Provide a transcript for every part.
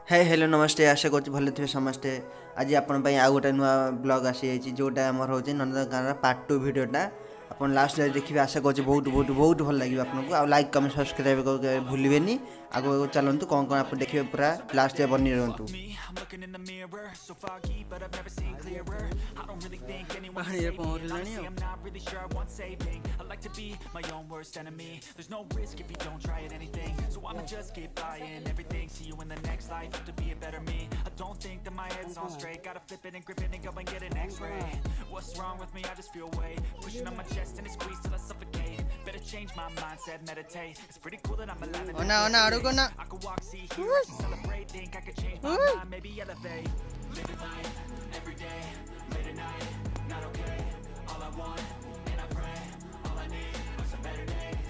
Hi hello नमस्ते आशा करूँ भले थे समस्ते आज आपण आउ गोटे नुआ ब्लॉग आसी जोटा आमर हूँ नंदनकानन पार्ट 2 वीडियोटा आप लास्ट देखिए आशा करूँ बहुत बहुत बहुत भल लगे आपको आ लाइक कमेंट सब्सक्राइब भूलें आगे चलतु कौन कौन आप देखिए पूरा लास्ट बनी रुँ to be a better me. I don't think that my head's on straight. Gotta flip it and grip it and go and get an X-ray. What's wrong with me? I just feel weight pushing on my chest and it squeezes till I suffocate. Better change my mindset, meditate. It's pretty cool that I'm alive. I could walk, see, hear, actually celebrate. Think I could change my mind, maybe elevate. Living life every day, late at night, not okay. All I want, and I pray, all I need are some better days.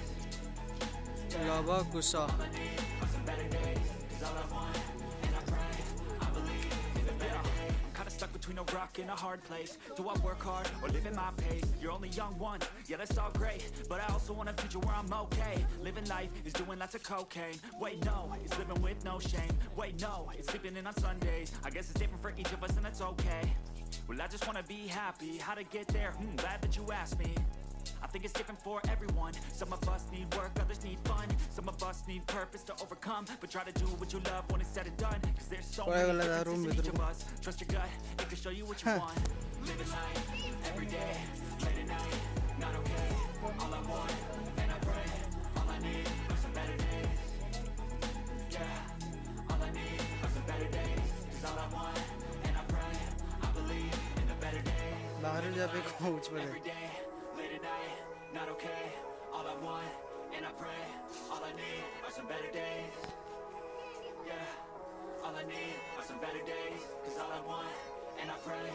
Lava Gusa. All I need are some better days. 'Cause all I want. Stuck between a rock and a hard place. Do I work hard or live at my pace? You're only young once, yeah that's all great, but I also want a future where I'm okay. Living life is doing lots of cocaine. Wait no, it's living with no shame. Wait no, it's sleeping in on Sundays. I guess it's different for each of us and that's okay. Well I just wanna be happy. How to get there? Glad that you asked me. I think it's different for everyone. Some of us need work, others need fun. Some of us need purpose to overcome. But try to do what you love when it's said and done. Cause there's so many differences in each of us. Trust your gut, it can show you what you want. Living life, every day, late at night, not okay. All I want, and I pray, all I need are some better days. Yeah, all I need are some better days. Cause all I want, and I pray, I believe in the better days. Every day, late at night, not okay. All I want, and I pray, all I need are some better days. Yeah, all I need are some better days. Cause all I want, and I pray,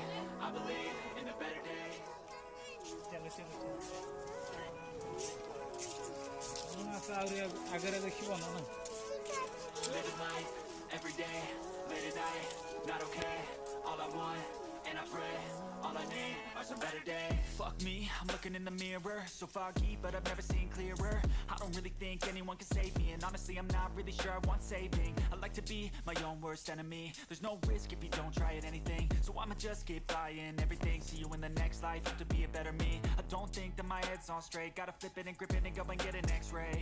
I believe in the better days. Living life, every day, late at night, not okay. All I want, and I pray, all I need are some better days. Fuck me, I'm looking in the mirror, so foggy, but I've never seen clearer. I don't really think anyone can save me, and honestly I'm not really sure I want saving. I like to be my own worst enemy. There's no risk if you don't try at anything, so I'ma just keep buying everything. See you in the next life, have to be a better me. I don't think that my head's on straight. Gotta flip it and grip it and go and get an X-ray.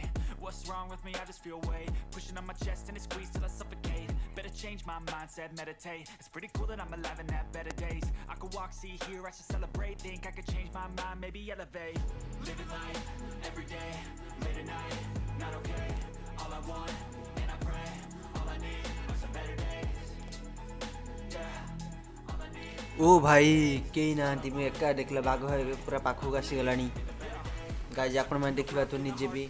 What's wrong with me? I just feel weight pushing on my chest and it squeezes till I suffocate. Better change my mindset, meditate. It's pretty cool that I'm alive and have better days. I could walk, see, hear, I should celebrate. Think I could change my mind, maybe elevate. Living life, every day, late at night, not okay. All I want, and I pray, all I need are some better days. Yeah, all I need. ओ भाई कई ना मैं एका देखला बाघ पूरा पाखक आसीगला guys आपण मैंने देखा तो निजे भी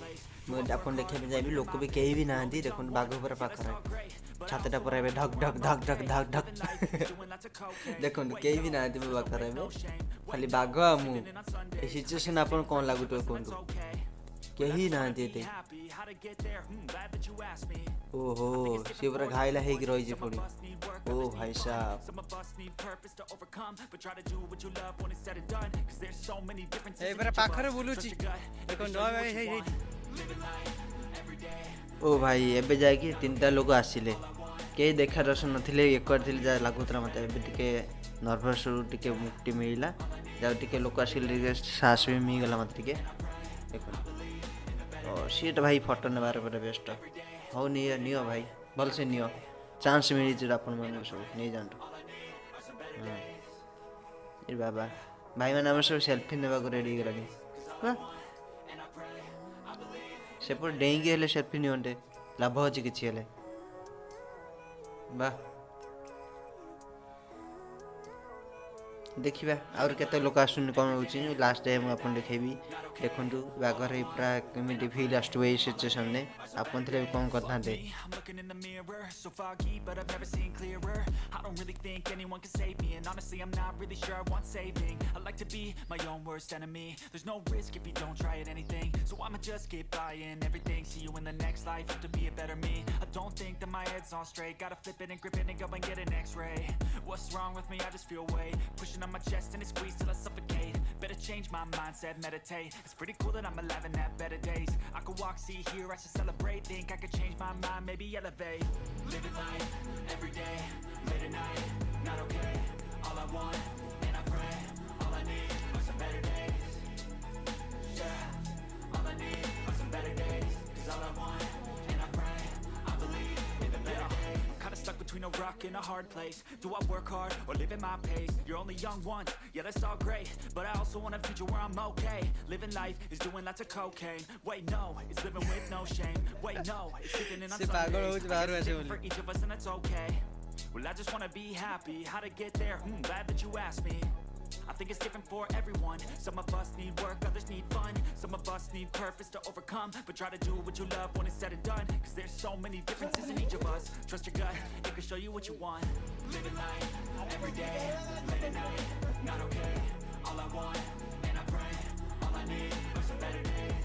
आप देखा जाए लोक भी कहीं भी ना देखो बाघ पूरा पाखर छातटा पूरा ढक ढक धक धक धक धक देखो कहीं भी ना मो पाखे खाली बाघ आ मु सिचुएसन आप कौन लगुच कहतु कहीं ना ओहो सी पूरा घायला रही पुणी ओ भाई साहब ओ भाई एबे जाकि 3टा लोक आसिले कई देखा दर्शन नथिले एकड़ थिले जा लागुतरा मते एबे टिके नर्वस टिके मुक्ति मिलला जा टिके लोक आसिले साहस भी मिलला मते टिके देखो और सीट भाई फोटो नेबार पर बेस्ट हो नियो भाई भल से नियो चांस मिली जे अपन मन सब नहीं जानतो ए बाबा भाई माने हम सब सेल्फी नेबा को रेडी गेलानी सेपट डेंगी हेले सेल्फी नियंटे लाभ अछि किछि हेले वाह देखिबा और केते लोक आसुन कोन होछि लास्ट टाइम अपन देखेबी देखंतु बागर पूरा केमिति फील आस्तु ए सिचुएशन ने अपन थले कोन करथा दे I don't really think anyone can save me, and honestly I'm not really sure I want saving. I like to be my own worst enemy. There's no risk if you don't try at anything, so I'ma just keep buying everything. See you in the next life, have to be a better me. I don't think that my head's on straight. Gotta flip it and grip it and go and get an X-ray. What's wrong with me? I just feel weight pushing on my chest and it squeezes till I suffocate. Better change my mindset, meditate. It's pretty cool that I'm alive and have better days. I could walk, see, hear, I should celebrate. Think I could change my mind, maybe elevate. Living life every between a rock and a hard place. Do I work hard or live at my pace? You're only young once, yeah, that's all great, but I also want a future where I'm okay. Living life is doing lots of cocaine. Wait, no, it's living with no shame. Wait, no, it's sleeping in on Sundays. It's different for each of us and that's okay. Well, I just wanna be happy. How to get there? Glad that you asked me. I think it's different for everyone. Some of us need work, others need fun. Some of us need purpose to overcome. But try to do what you love when it's said and done. Cause there's so many differences in each of us. Trust your gut, it can show you what you want. Living life, every day, late at night, not okay. All I want, and I pray, all I need are some better days.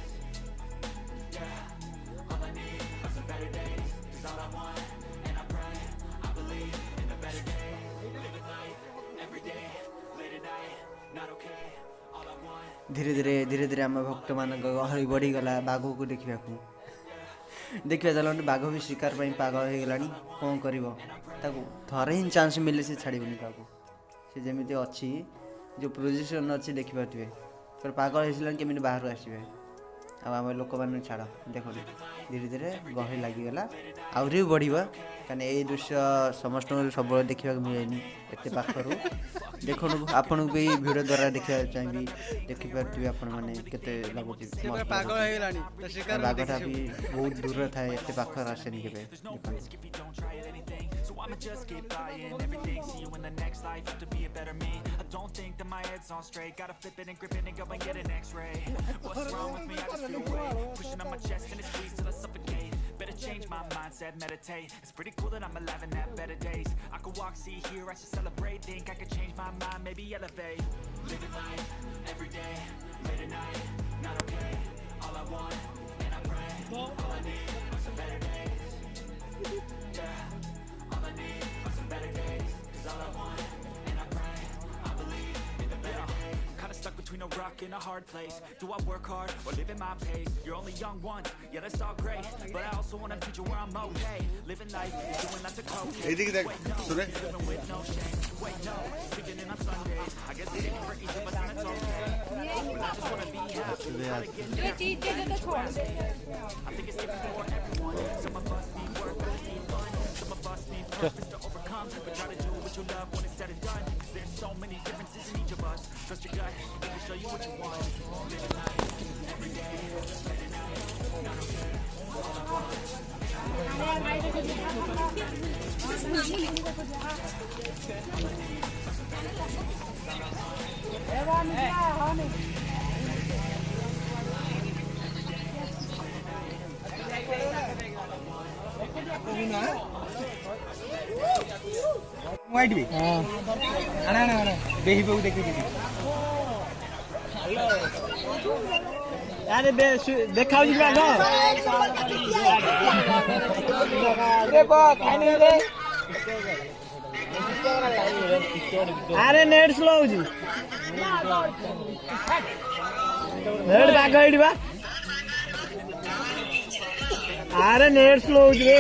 Yeah, all I need are some better days. Cause all I want, and I pray, I believe in a better day. Living life, every day, late at night, not okay. All I want. धीरे धीरे आम भक्त मान गहरी बढ़ीगला बाघ को देखा चलते बाघ भी शिकार पागल हो गला कौन कर थे ही चान्स मिले से छाड़बनी सी जमी अच्छी जो पोजिशन अच्छी देखिपे पर पागल हो केमी बाहर आसवे आम लोक मैंने छाड़ देख धीरे धीरे गहरी लगिगला आहरी भी बढ़ा कहीं ये दृश्य समस्त सब देखा मिलेनि एत पाखर देखो आपन भी भिडियो द्वारा देखा चाहिए देखिपे आपण मैंने केते लगुच बाघटा भी बहुत दूर था एत पाखर आसेनि के I'ma just keep buying everything. See you in the next life, have to be a better me. I don't think that my head's on straight. Gotta flip it and grip it and go and get an x-ray. What's wrong with me? I just feel weight pushing on my chest and it squeezes till I suffocate. Better change my mindset, meditate. It's pretty cool that I'm alive and have better days. I could walk, see, hear, I should celebrate. Think I could change my mind, maybe elevate. Living life, every day, late at night, not okay. All I want, and I pray, all I need are some better days. Yeah, all I need are some better days. Cause all I want, and I pray, I believe in the better days. Kinda stuck between a rock and a hard place. Do I work hard or live at my pace? You're only young once, yeah, that's all great, but I also want a future where I'm okay. Living life, doing lots of cocaine. Wait, no, living with no shame. Wait, no, sleeping in on Sundays. I guess it's different for each of us and that's okay. But I just wanna be happy. How to get there? I think it's different for everyone. Some of us need work, others need fun. Some of us need purpose to overcome. But try to do what you love when it's said and done. Cause there's so many differences in each of us. Trust your gut, it can show you what you want. Living life, every day, late at night, not okay. All I want, White bee. Ana. Behi behu dekhi. अरे देखाओ जी बाघ अरे net slow होजी net बाघ AD बा अरे net slow होजी रे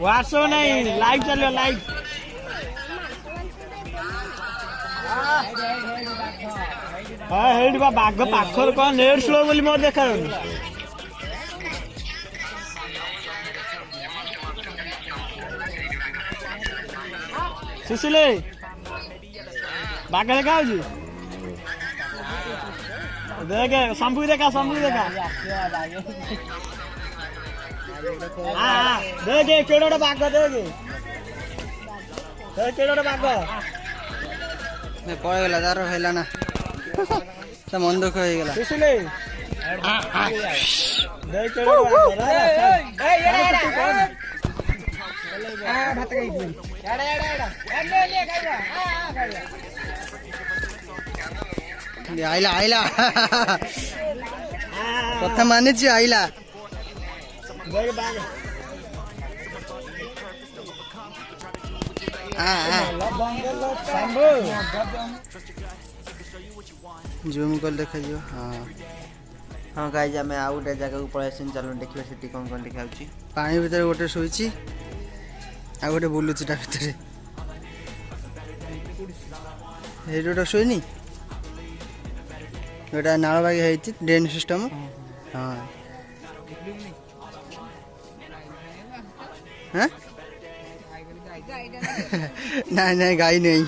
WhatsApp नहीं live चलो लाइव हाँ हेड बा बाघ पाखर कौन नेट स्लो बोली मोर देखा सुशीले बाघ देखा जी देखे शंभू देखा हाँ देखे केड़ोटा बाघ देखे केड़ोटा बाघ पड़े गला तार हैला ना तो मन दुख हो गला सुशीले देख केड़ोटा भात खाई आइला कथा माने छी आइला देख बाघ जूम कर देखा जो हाँ हाँ गाइज आम आउ गोटे जगह को पलि चलो देखा से कौन कौन देखा पानी भीतर गोटे शोची आ गोटे बुलुची ता भीतर ये गोटे शोनी गोटा नाल बागी है ड्रेन सिस्टम हाँ हाँ नहीं गाई नहीं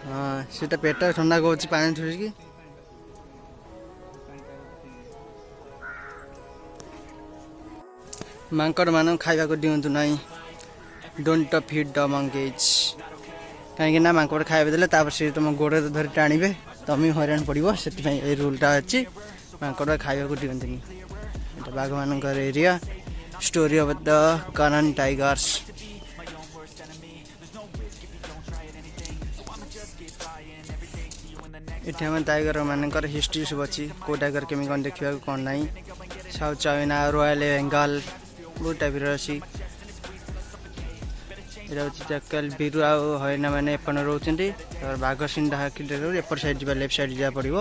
हाँ सीटा पेट ठंडा कौच पानी थोड़ी मांकड़ मान खाइबा को दिंतु ना डोंट फीड द मंकीज कहीं मांकड़ खाइबा देले से तुम गोड़ धरी टाणिबे तुम हईराण पड़ो से रूलटा अच्छी मांकड़ खाइबा को दिंतुनी बाघ मान area story of the Kanan tigers इथे हम टाइगर मानकर हिस्ट्री सब अच्छी को टाइगर केमी कौन देखा कौन ना साउथ चाइना रॉयल बेंगल बहुत टाइप अच्छी यहाँ हूँ जक्कल बिरु आईना मैंने एपन रोच बाघ सीधा एपट साइड जा लेफ्ट साइड जा पड़ो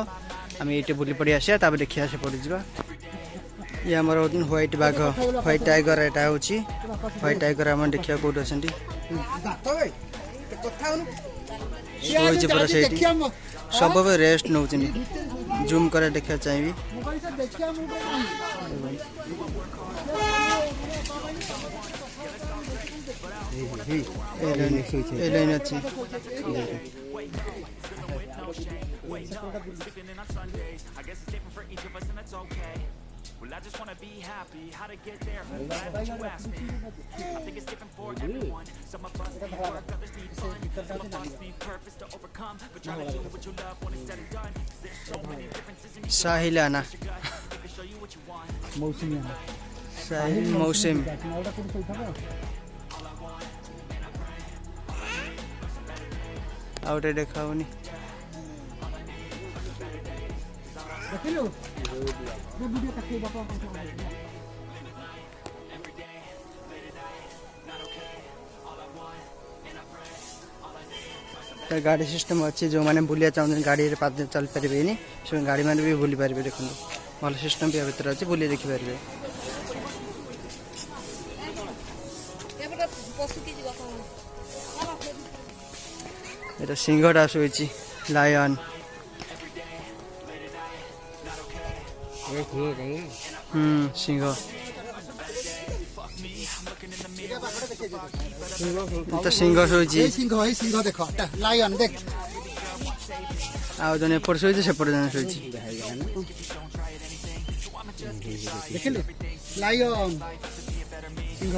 आम ये बुली पड़ी आसा देखिए से पड़ जा ये आम व्हाइट बाघ व्हाइट टाइगर यहाँ हूँ व्हाइट टाइगर आम देखा कौट अच्छा पूरा से सब रेस्ट नौ जूम कर देखा चाहिए लाइन अच्छी Well, I just wanna be happy. How to get there? Glad that you asked me. I think it's different for everyone. Some of us need work, others need fun. Some of us need purpose to overcome. But try to do what you love when it's said and done. 'Cause there's so many differences in your साहिलाना gut. They can show you what you want. साहिल मौसम आउटे देखाऊनी गाड़ी system अच्छी जो मैंने बुलिया चाहते गाड़ी चल पारे से गाड़ी मैंने भी बुली पारे देखो भल सिस्टम भी भर अच्छे बुली देखिपारे ये सिंहटा शोची लायन सिंह तो सिंह शोची सिंह देख लायन देख आउ जन एपट शोची सेपट जन शोची देखिले लायन सिंह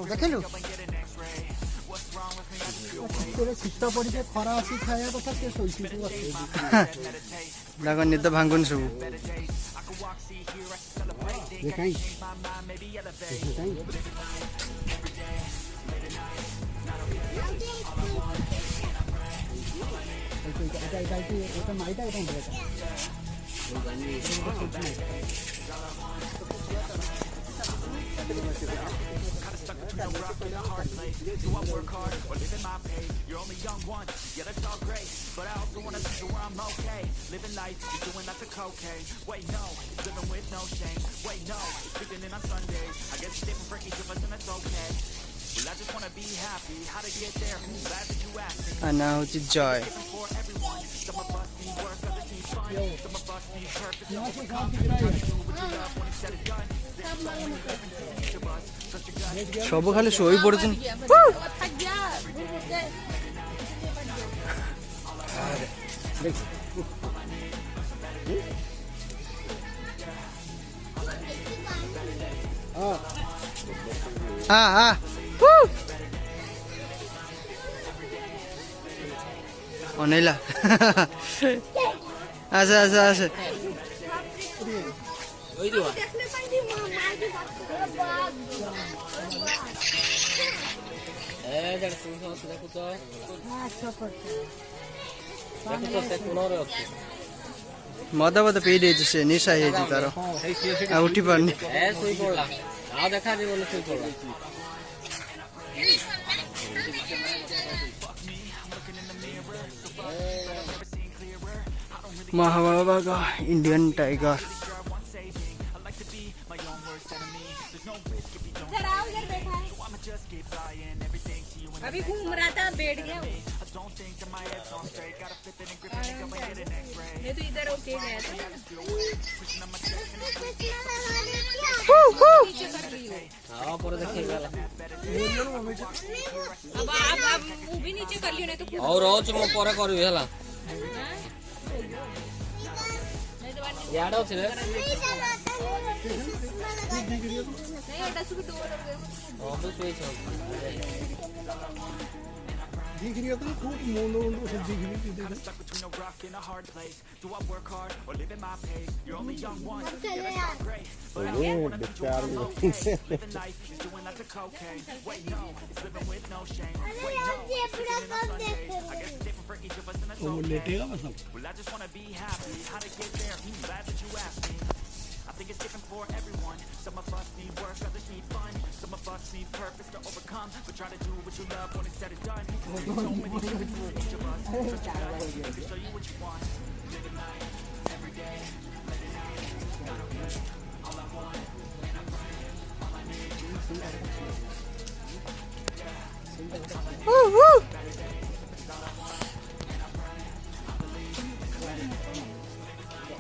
देखिलु शीत पड़ी खरा आसी खाया कथा से शोची निद भांगुन सब Do I work hard or live in my pace? You're only young once, yeah that's all great. But I also wanna make sure I'm okay. Living life, you're doing lots of cocaine. Wait no, it's living with no shame. Wait no, it's sleeping in on Sundays. I guess it's different for each of us and that's okay. Well I just wanna be happy, how to get there? Glad that you asked me. and now to joy Different for everyone. Some of us need work, others need fun. Some of us need purpose to overcome. Try to do what you love when it's said and done. There's so many differences in each of us. Trust your gut. सब खाली showy पड़छन हाँ हाँ अनेला आसे आसे आसे मद मत P दे से निशा है तार उठी पारनी महाबाबा का इंडियन टाइगर अभी घूम रहा था बैठ गया मैं तो इधर होके गया था हां पर देखिए वाला अब आप वो भी नीचे कर लियो नहीं तो और रोज मो पर करबी हला याड अछि रे नहीं एटा सुबह डोर हां तो सोई छ दिख रही है तो खूब मोंडो मोंडो सब दिख रही है stuck between a rock and a hard place. Do I work hard or live at my pace? You're only young once, yeah, that's not great. But I don't wanna be doing okay. Living life is doing lots of cocaine. Wait, no, it's living with no shame. Wait, no, it's living on Sundays. I guess it's different for each of us and that's okay. Well, I just wanna be happy. How to get there? Glad that you asked me. I think it's different for everyone. Some of us need work, others need fun. Some of us need purpose to overcome. But try to do what you love when it's said and done. There's so many differences in each of us. Trust your gut, it can show you what you want. Living life every day, late at night, not okay. All I want, and I pray, all I need.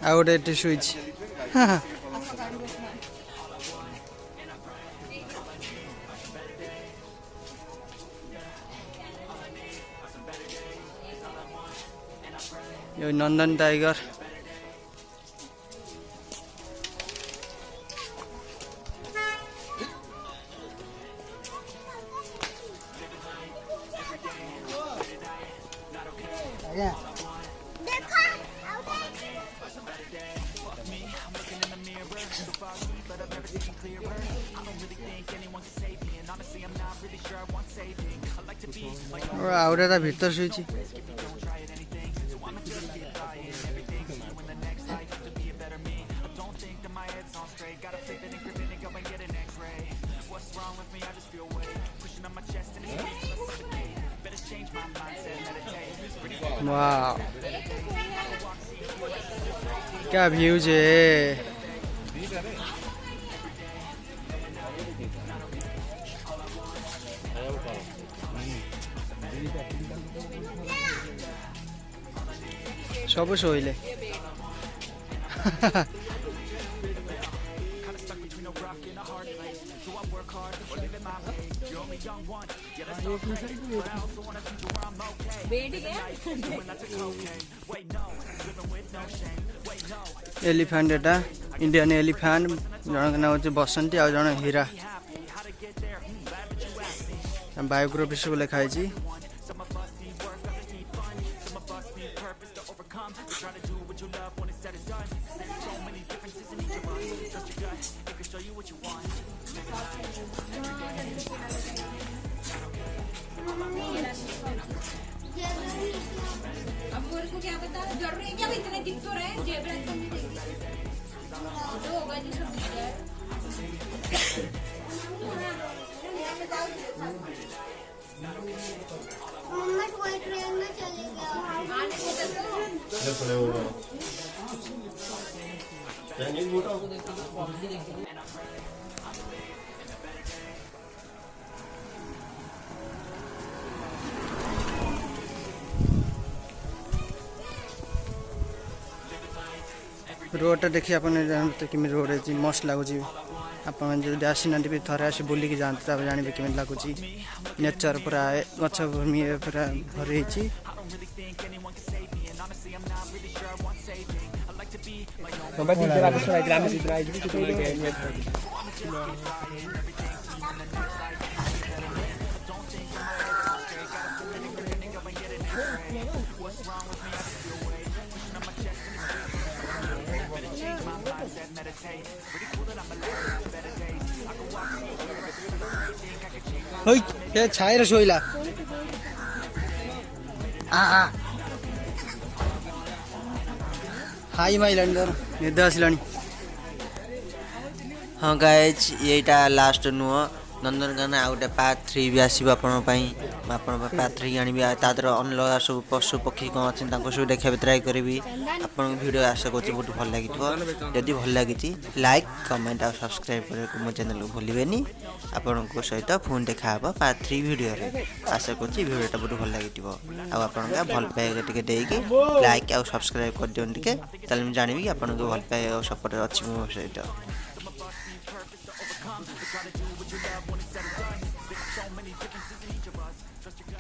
out at the switch. Yo Nandan tiger. Yeah. out at the bhitor switch. Wow, क्या views है। सब शोइले elephant एटा Indian elephant जन ना होचे बसंती आ जन हीरा biography सब लिखाई छी। अब मेरे को क्या पता जरूरी है क्या इतने दिन तो रहे जेबरा तुम नहीं देगी तो होगा जो सब है मम्मा टॉय ट्रेन में चले गया आने को रोड देखिए अपन जानते कि रोड है मस्त लगुच अपन जो आसी ना थरे आसी बुलिकी जाते तब जानवे कि लगुच नेचर पूरा गछ भूमि पूरा भरी छाएर शोइला हाई माइलैंडर निदा आसलानी। हाँ गाइज येटा लास्ट नुह नंदनकानन आ गोटे पार्ट 3 भी आसो आपण ଆପଣ ପାତ୍ରୀ ଆଣିବି ତା ଦେହରେ ଅଲଗା ସବୁ ପଶୁ ପକ୍ଷୀ କ'ଣ ଅଛନ୍ତି ତାଙ୍କୁ ସବୁ ଦେଖିବା ପାଇଁ ଟ୍ରାଏ କରିବି। ଆପଣଙ୍କ ଭିଡ଼ିଓ ଆଶା କରୁଛି ବହୁତ ଭଲ ଲାଗିଥିବ। ଯଦି ଭଲ ଲାଗିଛି ଲାଇକ୍ କମେଣ୍ଟ ଆଉ ସବସ୍କ୍ରାଇବ୍ କରିବାକୁ ମୋ ଚ୍ୟାନେଲକୁ ଭୁଲିବେନି। ଆପଣଙ୍କ ସହିତ ପୁଣି ଦେଖା ହେବ ପାର୍ଟ 3 ଭିଡ଼ିଓରେ। ଆଶା କରୁଛି ଭିଡ଼ିଓଟା ବହୁତ ଭଲ ଲାଗିଥିବ। ଆଉ ଆପଣଙ୍କ ଭଲ ପାଇବା ଟିକେ ଦେଇକି ଲାଇକ୍ ଆଉ ସବସ୍କ୍ରାଇବ୍ କରିଦିଅନ୍ତୁ ଟିକେ, ତାହେଲେ ମୁଁ ଜାଣିବି କି ଆପଣଙ୍କୁ ଭଲ ପାଇବା ଆଉ ସପୋର୍ଟ ଅଛି ମୋ ସହିତ। Try to do what you love when it's said and done. There's so many differences in each of us. Trust your gut.